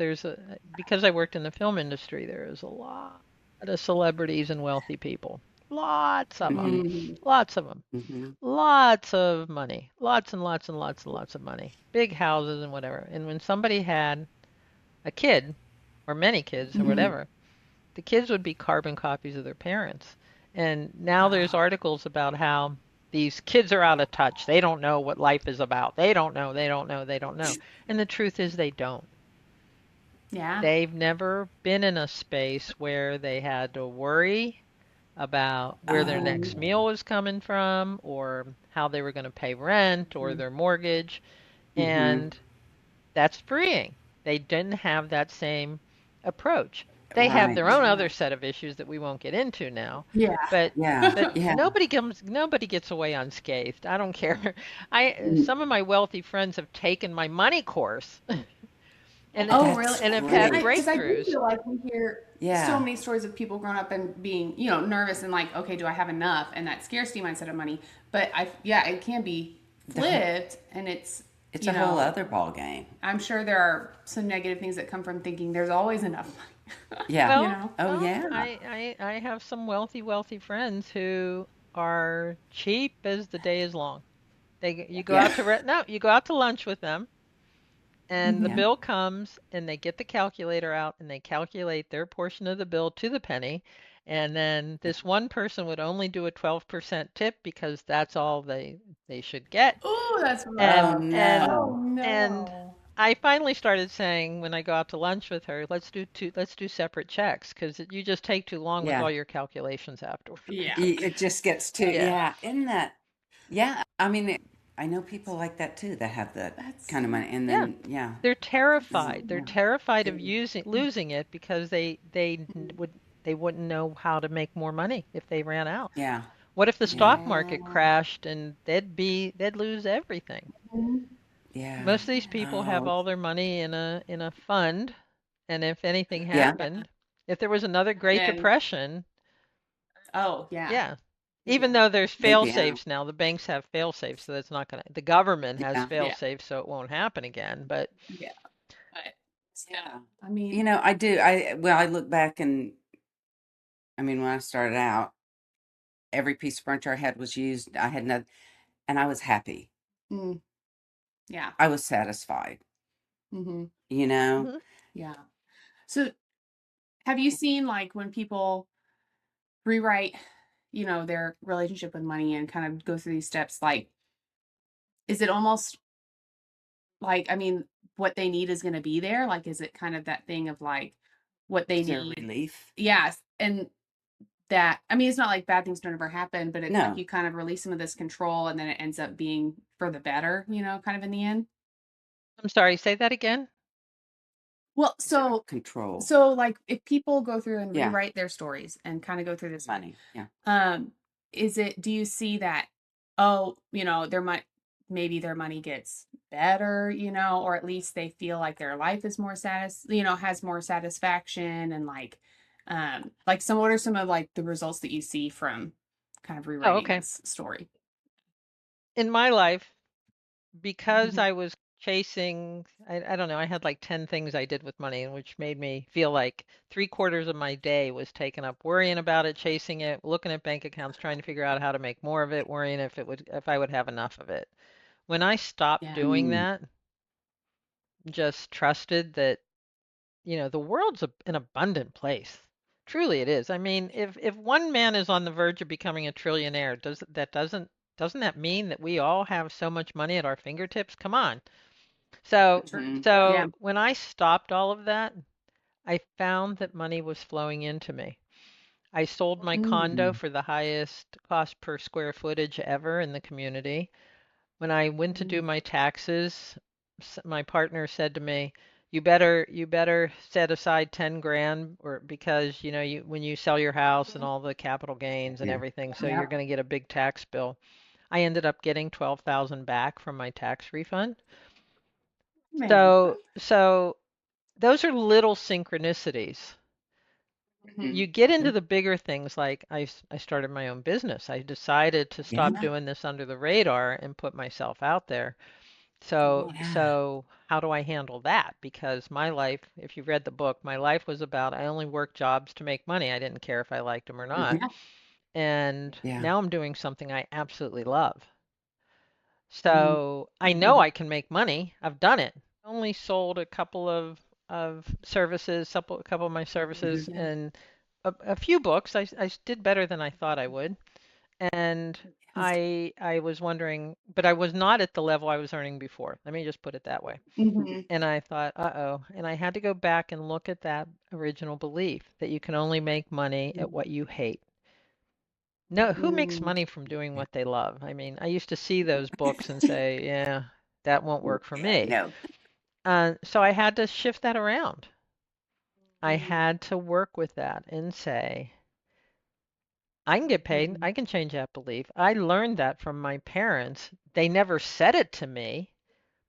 Speaker 4: Because I worked in the film industry, there is a lot of celebrities and wealthy people. Lots of them.
Speaker 1: Mm-hmm.
Speaker 3: Hmm.
Speaker 4: Lots of them.
Speaker 1: Mm-hmm.
Speaker 4: Lots of money. Lots and lots and lots and lots of money. Big houses and whatever. And when somebody had a kid, or many kids, or
Speaker 3: Hmm.
Speaker 4: whatever, the kids would be carbon copies of their parents. And now there's
Speaker 3: Oh,
Speaker 4: articles about how these kids are out of touch. They don't know what life is about. They don't know. They don't know. They don't know. And the truth is, they don't.
Speaker 3: yeah.
Speaker 4: They've never been in a space where they had to worry about where their
Speaker 3: Hmm.
Speaker 4: next meal
Speaker 1: Oh.
Speaker 4: was coming from or how they were going to pay rent or their mortgage.
Speaker 1: Mm-hmm.
Speaker 4: And that's freeing. They didn't have that same approach. They have their
Speaker 1: Right.
Speaker 4: own
Speaker 3: Yeah.
Speaker 4: other set of issues that we won't get into now,
Speaker 3: Yeah.
Speaker 4: but
Speaker 1: Yeah.
Speaker 4: but
Speaker 1: Yeah.
Speaker 4: nobody gets away unscathed. I don't care. I
Speaker 1: Mm.
Speaker 4: Some of my wealthy friends have taken my money course
Speaker 3: Oh, really?
Speaker 1: That's
Speaker 4: and have had
Speaker 3: I because I do
Speaker 4: breakthroughs.
Speaker 3: feel like we hear so
Speaker 1: yeah.
Speaker 3: many stories of people growing up and being, nervous and like, okay, do I have enough? And that scarcity mindset of money. But it can be
Speaker 1: The whole,
Speaker 3: flipped, and it's,
Speaker 1: it's a whole other ball game.
Speaker 3: I'm sure there are some negative things that come from thinking there's always enough money.
Speaker 1: Yeah.
Speaker 3: you
Speaker 4: Well,
Speaker 3: know?
Speaker 1: Oh
Speaker 4: well,
Speaker 1: yeah.
Speaker 4: I have some wealthy friends who are cheap as the day is long. You go
Speaker 1: Yeah.
Speaker 4: out to no, you go out to lunch with them, and the
Speaker 3: Hmm.
Speaker 1: Yeah.
Speaker 4: bill comes, and they get the calculator out, and they calculate their portion of the bill to the penny, and then this one person would only do a 12% tip because that's all they should get,
Speaker 3: Oh, that's
Speaker 1: Oh
Speaker 4: and
Speaker 3: rough.
Speaker 4: and
Speaker 3: Oh
Speaker 1: no.
Speaker 4: and
Speaker 3: no.
Speaker 4: I finally started saying when I go out to lunch with her, let's do separate checks because you just take too long with
Speaker 1: Yeah.
Speaker 4: all your calculations afterward.
Speaker 3: Yeah.
Speaker 1: It just gets too,
Speaker 4: Yeah.
Speaker 1: yeah, isn't that, yeah, I mean, I know people like that too that have that
Speaker 3: That's
Speaker 1: kind of money. And
Speaker 4: Yeah.
Speaker 1: then, yeah,
Speaker 4: They're
Speaker 1: and,
Speaker 4: terrified. They're
Speaker 1: yeah,
Speaker 4: terrified of using losing it because they wouldn't know how to make more money if they ran out.
Speaker 1: yeah,
Speaker 4: What if the
Speaker 1: yeah,
Speaker 4: stock
Speaker 3: yeah.
Speaker 4: market crashed and they'd lose everything?
Speaker 3: Mhm.
Speaker 1: yeah,
Speaker 4: Most of these
Speaker 3: Yeah.
Speaker 4: people have
Speaker 1: oh,
Speaker 4: all their money in a fund, and if anything
Speaker 1: yeah,
Speaker 4: happened, if there was another
Speaker 3: And
Speaker 4: Great
Speaker 3: then,
Speaker 4: Depression,
Speaker 3: oh yeah.
Speaker 4: yeah. Even
Speaker 3: Yeah.
Speaker 4: though there's
Speaker 1: they,
Speaker 4: fail
Speaker 1: yeah,
Speaker 4: safes now, the banks have fail safes, so that's not gonna. The government has
Speaker 1: yeah,
Speaker 4: fail
Speaker 3: Yeah.
Speaker 4: safes, so it won't happen again. But
Speaker 3: Yeah.
Speaker 1: Yeah.
Speaker 3: I mean,
Speaker 1: You know, I do. I look back and I mean, when I started out, every piece of furniture I had was used. I had no, and I was happy.
Speaker 3: mm, yeah.
Speaker 1: I was satisfied.
Speaker 3: Hmm.
Speaker 1: You know.
Speaker 4: Mhm.
Speaker 3: Yeah. So have you seen like when people rewrite, their relationship with money and kind of go through these steps, like, is it almost like, I mean, what they need is going to be there? Like, is it kind of that thing of like what they
Speaker 1: Is there
Speaker 3: need?
Speaker 1: relief?
Speaker 3: Yes. And that, I mean, it's not like bad things don't ever happen, but it's like
Speaker 1: No.
Speaker 3: you kind of release some of this control and then it ends up being for the better, kind of in the end.
Speaker 4: I'm sorry, say that again?
Speaker 3: Well,
Speaker 1: Is there
Speaker 3: so
Speaker 1: control?
Speaker 3: so like if people go through and
Speaker 1: Yeah.
Speaker 3: rewrite their stories and kind of go through this,
Speaker 1: Money. Yeah.
Speaker 3: um, do you see that, oh, their maybe their money gets better, or at least they feel like their life is more has more satisfaction and like what are some of like the results that you see from kind of
Speaker 4: Oh,
Speaker 3: rewriting
Speaker 4: okay.
Speaker 3: this story?
Speaker 4: In my life, because
Speaker 3: Mhm.
Speaker 4: I was chasing, I don't know, I had like 10 things I did with money, which made me feel like 3/4 of my day was taken up worrying about it, chasing it, looking at bank accounts, trying to figure out how to make more of it, worrying if I would have enough of it. When I stopped
Speaker 3: Yeah.
Speaker 4: doing
Speaker 1: Mm.
Speaker 4: that, just trusted that, the world's an abundant place. Truly it is. I mean, if one man is on the verge of becoming a trillionaire, doesn't that mean that we all have so much money at our fingertips? Come on. So
Speaker 3: Sure.
Speaker 1: Mhm.
Speaker 3: Yeah.
Speaker 4: so when I stopped all of that, I found that money was flowing into me. I sold my condo
Speaker 1: Mm.
Speaker 4: for the highest cost per square footage ever in the community. When I went to do
Speaker 3: Mm.
Speaker 4: my taxes, my partner said to me, "You better set aside 10 grand or because, when you sell your house and all the capital gains and
Speaker 1: Yeah.
Speaker 4: everything, so you're
Speaker 3: Yep.
Speaker 4: going to get a big tax bill." I ended up getting 12,000 back from my tax refund.
Speaker 3: Amazing.
Speaker 4: So those are little synchronicities.
Speaker 1: Mhm.
Speaker 4: You get into
Speaker 1: Mhm.
Speaker 4: the bigger things like I started my own business. I decided to stop
Speaker 1: Yeah.
Speaker 4: doing this under the radar and put myself out there. So
Speaker 1: Yeah.
Speaker 4: so how do I handle that? Because my life, if you've read the book, my life was about I only worked jobs to make money. I didn't care if I liked them or not.
Speaker 1: Mhm.
Speaker 3: Yeah.
Speaker 4: And
Speaker 1: Yeah.
Speaker 4: now I'm doing something I absolutely love.
Speaker 3: Mm.
Speaker 4: So I know I can make money. I've done it. Only sold a couple of services, a couple of my
Speaker 1: Mhm.
Speaker 4: services,
Speaker 3: Yeah.
Speaker 4: and a few books. I did better than I thought I would. And I was wondering, but I was not at the level I was earning before. Let me just put it that way.
Speaker 3: Mhm.
Speaker 4: And I thought, uh-oh. And I had to go back and look at that original belief that you can only make money at what you hate. No, who makes
Speaker 3: Mm.
Speaker 4: money from doing what they love? I mean, I used to see those books and say, yeah, that won't work for
Speaker 1: Yeah.
Speaker 4: me.
Speaker 1: No.
Speaker 4: So I had to shift that around. I
Speaker 3: Mm.
Speaker 4: had to work with that and say, I can get paid.
Speaker 3: Mhm.
Speaker 4: I can change that belief. I learned that from my parents. They never said it to me,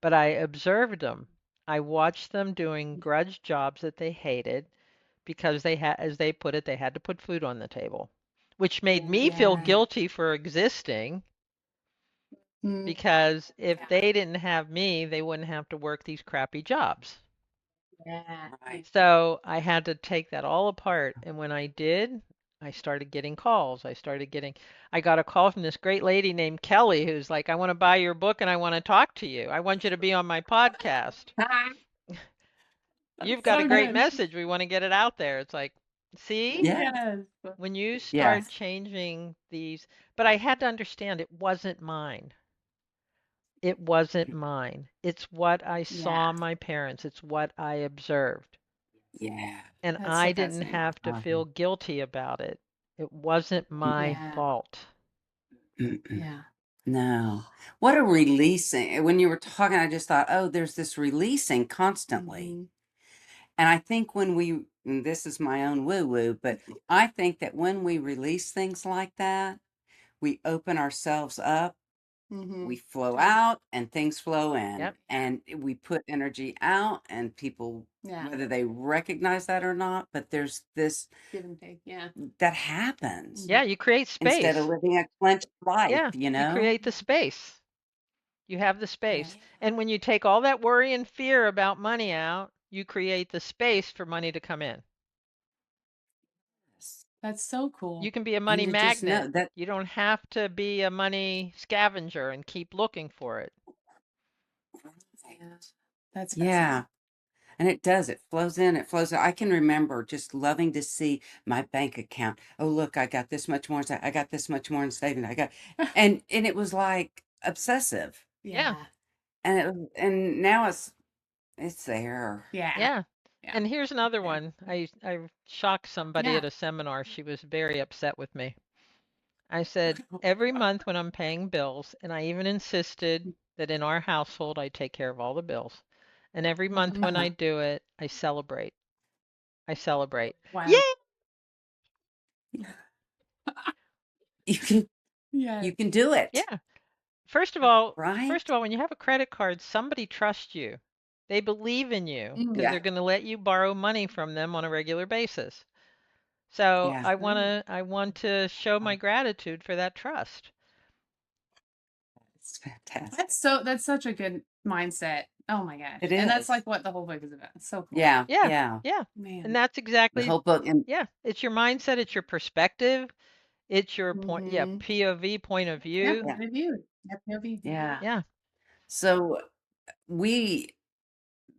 Speaker 4: but I observed them. I watched them doing grudge jobs that they hated because they had, as they put it, they had to put food on the table, which made me feel
Speaker 3: Yeah.
Speaker 4: guilty for existing
Speaker 3: Mm.
Speaker 4: because if
Speaker 3: Yeah.
Speaker 4: they didn't have me, they wouldn't have to work these crappy jobs.
Speaker 3: Yeah. Yeah.
Speaker 1: Right.
Speaker 4: So I had to take that all apart. And when I did, I started getting calls. I got a call from this great lady named Kelly who's like, I want to buy your book and I want to talk to you. I want you to be on my podcast. You've
Speaker 1: That's
Speaker 4: got a
Speaker 3: So
Speaker 4: great
Speaker 3: good.
Speaker 4: message. We want to get it out there. It's like, see,
Speaker 1: yes.
Speaker 3: Yes.
Speaker 4: when you start
Speaker 1: Yes.
Speaker 4: changing these, but I had to understand it wasn't mine. It wasn't mine. It's what I
Speaker 3: Yeah.
Speaker 4: saw my parents, it's what I observed.
Speaker 1: Yeah.
Speaker 4: And
Speaker 3: That's so
Speaker 4: I didn't
Speaker 3: fascinating.
Speaker 4: have to feel guilty about it. It wasn't my
Speaker 3: Yeah.
Speaker 4: fault.
Speaker 1: Mm-mm.
Speaker 3: Yeah.
Speaker 1: No. What a releasing. When you were talking, I just thought, oh, there's this releasing constantly.
Speaker 3: Mhm.
Speaker 1: And I think and this is my own woo woo, but I think that when we release things like that, we open ourselves up, we
Speaker 3: Mhm.
Speaker 1: flow out, and things flow in.
Speaker 4: Yep.
Speaker 1: And we put energy out, and people,
Speaker 3: Yeah.
Speaker 1: whether they recognize that or not, but there's this
Speaker 3: Give and take. Yeah.
Speaker 1: that happens
Speaker 4: Yeah,
Speaker 3: Mhm.
Speaker 4: you create
Speaker 1: instead of
Speaker 4: space.
Speaker 1: living a clenched life,
Speaker 4: Yeah,
Speaker 1: you
Speaker 4: you
Speaker 1: know?
Speaker 4: create the space. You have the
Speaker 3: Yeah.
Speaker 4: space. And when you take all that worry and fear about money out, you create the space for money to come in.
Speaker 3: That's so cool.
Speaker 4: You can be a
Speaker 1: And
Speaker 4: money
Speaker 1: to just know
Speaker 4: magnet.
Speaker 1: that,
Speaker 4: You don't have to be a money scavenger and keep looking for it.
Speaker 3: Yeah. That's
Speaker 1: yeah.
Speaker 3: fascinating.
Speaker 1: And it does. It flows in. It flows out. I can remember just loving to see my bank account. Oh, look, I got this much more. I got this much more in savings. And it was like obsessive.
Speaker 4: Yeah.
Speaker 1: And now it's there.
Speaker 3: Yeah.
Speaker 4: Yeah.
Speaker 3: Yeah.
Speaker 4: And here's another
Speaker 3: Yeah.
Speaker 4: one. I shocked somebody
Speaker 3: Yeah.
Speaker 4: at a seminar. She was very upset with me. I said, every month when I'm paying bills, and I even insisted that in our household I take care of all the bills. And every month when I do it, I celebrate. I celebrate.
Speaker 3: Wow.
Speaker 4: Yay!
Speaker 1: You can
Speaker 3: Yeah.
Speaker 1: you can do it.
Speaker 4: Yeah. First of all,
Speaker 1: Right?
Speaker 4: when you have a credit card, somebody trusts you. They believe in you because
Speaker 1: Yeah.
Speaker 4: they're going to let you borrow money from them on a regular basis. So
Speaker 1: Yeah.
Speaker 4: I want to show my gratitude for that trust.
Speaker 1: It's fantastic.
Speaker 3: That's such a good mindset. Oh my gosh.
Speaker 1: It
Speaker 3: And that's
Speaker 1: is.
Speaker 3: like what the whole book is about. It's so cool.
Speaker 1: Yeah.
Speaker 4: Yeah.
Speaker 1: Yeah.
Speaker 4: Yeah.
Speaker 3: Man.
Speaker 4: And that's
Speaker 1: The
Speaker 4: exactly,
Speaker 1: whole book. And
Speaker 4: yeah, it's your mindset, it's your perspective, it's your point, yeah,
Speaker 3: Mhm.
Speaker 4: POV, point of
Speaker 3: Yeah.
Speaker 4: view.
Speaker 3: Point of view. Yeah. POV.
Speaker 1: yeah.
Speaker 4: Yeah.
Speaker 1: So we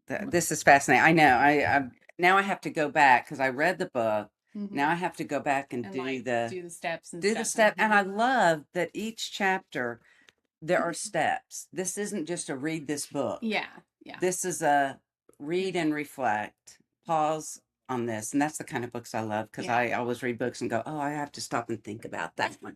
Speaker 1: this is fascinating. I know. I now I have to go back because I read the book. Now I have to go back and
Speaker 3: And
Speaker 1: do
Speaker 3: like
Speaker 1: the
Speaker 3: do the steps and
Speaker 1: do the
Speaker 3: stuff.
Speaker 1: step. And I love that each chapter there are steps. This isn't just a read this book.
Speaker 3: Yeah. Yeah.
Speaker 1: This is a read and reflect, pause on this. And that's the kind of books I love because
Speaker 3: Yeah.
Speaker 1: I always read books and go, oh, I have to stop and think about that one.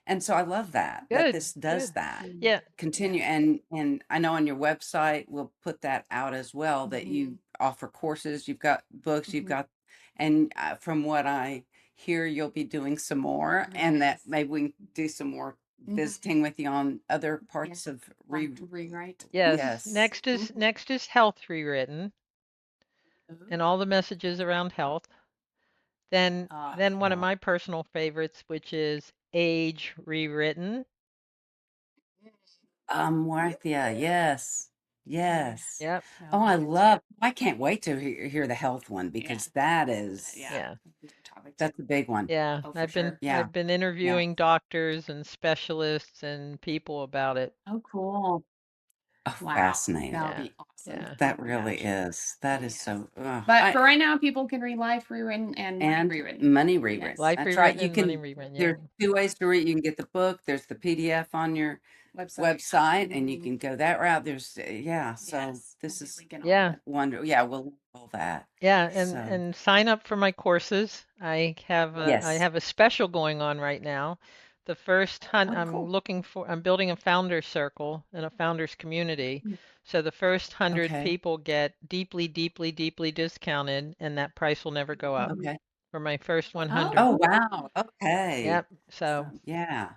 Speaker 1: And so I love that
Speaker 4: Good.
Speaker 1: this does
Speaker 4: Good.
Speaker 1: that.
Speaker 4: Yeah.
Speaker 1: Continue. And I know on your website we'll put that out as well, that you offer courses, you've got books, you've got, and from what I hear, you'll be doing some more, and that maybe we can do some more visiting with you on other parts of
Speaker 3: rewrite.
Speaker 4: Yes.
Speaker 1: Yes.
Speaker 4: Next is health rewritten and all the messages around health. Then one of my personal favorites, which is age rewritten.
Speaker 1: With you. Yes. Yes.
Speaker 4: Yep.
Speaker 1: Oh, I can't wait to hear the health one because that is,
Speaker 4: Yeah.
Speaker 1: that's a big one.
Speaker 4: Yeah.
Speaker 3: Oh, for
Speaker 4: I've been
Speaker 3: sure.
Speaker 1: Yeah.
Speaker 4: I've been interviewing doctors and specialists and people about it.
Speaker 3: Oh, cool.
Speaker 1: Oh,
Speaker 3: Wow.
Speaker 1: fascinating.
Speaker 3: That would
Speaker 4: Yeah.
Speaker 3: be awesome.
Speaker 4: Yeah.
Speaker 1: That
Speaker 3: Oh my
Speaker 1: really
Speaker 3: gosh.
Speaker 1: is. That is so.
Speaker 3: But for right now, people can read Life Rewritten and Money Rewritten.
Speaker 1: Money Rewritten.
Speaker 3: Yes.
Speaker 4: Life
Speaker 1: That's
Speaker 4: rewritten
Speaker 1: right. You
Speaker 4: and money
Speaker 1: can.
Speaker 4: rewritten. Yeah.
Speaker 1: There's two ways to read. You can get the book. There's the PDF on your website, and you can go that route. There's So
Speaker 3: Yes.
Speaker 1: this
Speaker 3: We'll
Speaker 1: is
Speaker 3: link it all
Speaker 4: Yeah.
Speaker 3: up.
Speaker 1: wonderful. Yeah, we'll link all that.
Speaker 4: Yeah,
Speaker 1: So
Speaker 4: and sign up for my courses. I have
Speaker 1: yes.
Speaker 4: a special going on right now. The first I'm building a founders circle and a founders community. So the first 100
Speaker 1: Okay.
Speaker 4: people get deeply, deeply, deeply discounted, and that price will never go up
Speaker 1: Okay.
Speaker 4: for my first 100.
Speaker 1: Oh wow. Okay.
Speaker 4: Yep. So
Speaker 1: Yeah.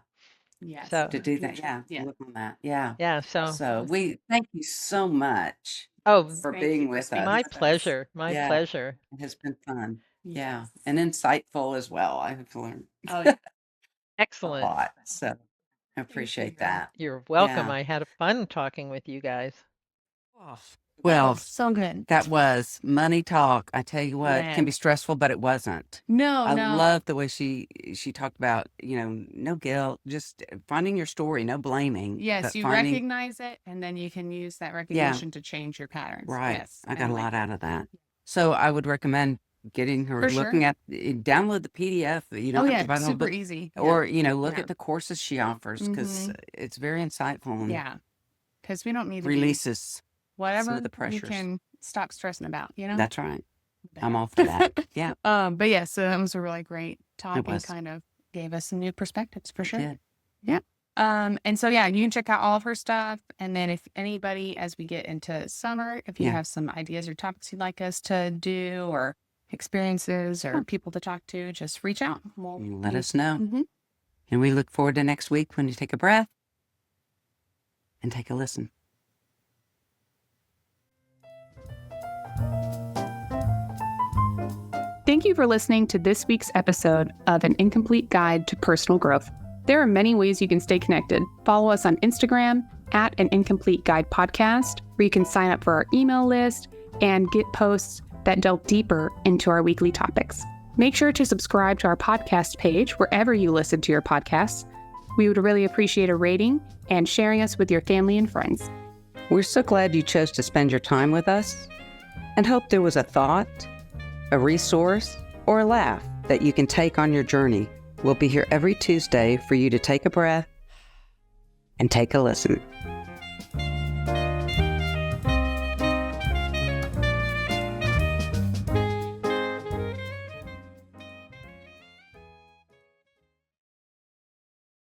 Speaker 3: Yes.
Speaker 4: So
Speaker 1: To do that. Yeah.
Speaker 3: Yeah.
Speaker 1: Look on that. Yeah.
Speaker 4: yeah, so
Speaker 1: So we thank you so much
Speaker 4: oh,
Speaker 1: for
Speaker 3: Thank
Speaker 1: being
Speaker 3: you for
Speaker 1: with
Speaker 3: speaking
Speaker 1: us.
Speaker 4: my
Speaker 3: with us.
Speaker 4: pleasure. My
Speaker 1: Yeah.
Speaker 4: pleasure.
Speaker 1: It has been fun. Yeah.
Speaker 3: Yes.
Speaker 1: And insightful as well. I have learned
Speaker 3: Oh, yeah.
Speaker 1: a
Speaker 4: Excellent.
Speaker 1: lot. So I appreciate that.
Speaker 4: You're welcome.
Speaker 1: Yeah.
Speaker 4: I had fun talking with you guys.
Speaker 1: Well,
Speaker 5: So good.
Speaker 1: that was money talk. I tell you what, it can
Speaker 3: Yeah.
Speaker 1: be stressful, but it wasn't.
Speaker 5: No,
Speaker 1: I
Speaker 5: no.
Speaker 1: love the way she talked about, no guilt, just finding your story, no blaming.
Speaker 3: Yes,
Speaker 1: but
Speaker 3: you
Speaker 1: finding,
Speaker 3: recognize it, and then you can use that recognition to change your patterns.
Speaker 1: right.
Speaker 3: Yes.
Speaker 1: I got
Speaker 3: and
Speaker 1: a lot out of that. So I would recommend getting her,
Speaker 3: For sure.
Speaker 1: looking at, download the PDF. You don't
Speaker 3: Oh,
Speaker 1: have
Speaker 3: yeah.
Speaker 1: to buy the whole
Speaker 3: Super
Speaker 1: book.
Speaker 3: easy.
Speaker 1: Or, look
Speaker 3: Yeah.
Speaker 1: at the courses she offers because it's very insightful and
Speaker 3: Yeah. Because we don't need to
Speaker 1: releases some
Speaker 3: whatever
Speaker 1: of the
Speaker 3: we
Speaker 1: pressures.
Speaker 3: can stop stressing about,
Speaker 1: That's right. I'm all for that. Yeah.
Speaker 3: But yeah, so that was a really great talk and
Speaker 1: was.
Speaker 3: kind of gave us some new perspectives for sure.
Speaker 1: Did.
Speaker 3: Yeah. And so yeah, you can check out all of her stuff. And then if anybody, as we get into summer, if you
Speaker 1: Yeah.
Speaker 3: have some ideas or topics you'd like us to do or experiences or people to talk to, just reach out.
Speaker 1: Let us know.
Speaker 3: Mhm.
Speaker 1: And we look forward to next week when you take a breath and take a listen.
Speaker 2: Thank you for listening to this week's episode of An Incomplete Guide to Personal Growth. There are many ways you can stay connected. Follow us on Instagram at An Incomplete Guide Podcast, where you can sign up for our email list, and get posts that delve deeper into our weekly topics. Make sure to subscribe to our podcast page wherever you listen to your podcasts. We would really appreciate a rating and sharing us with your family and friends.
Speaker 1: We're so glad you chose to spend your time with us and hope there was a thought, a resource, or a laugh that you can take on your journey. We'll be here every Tuesday for you to take a breath and take a listen.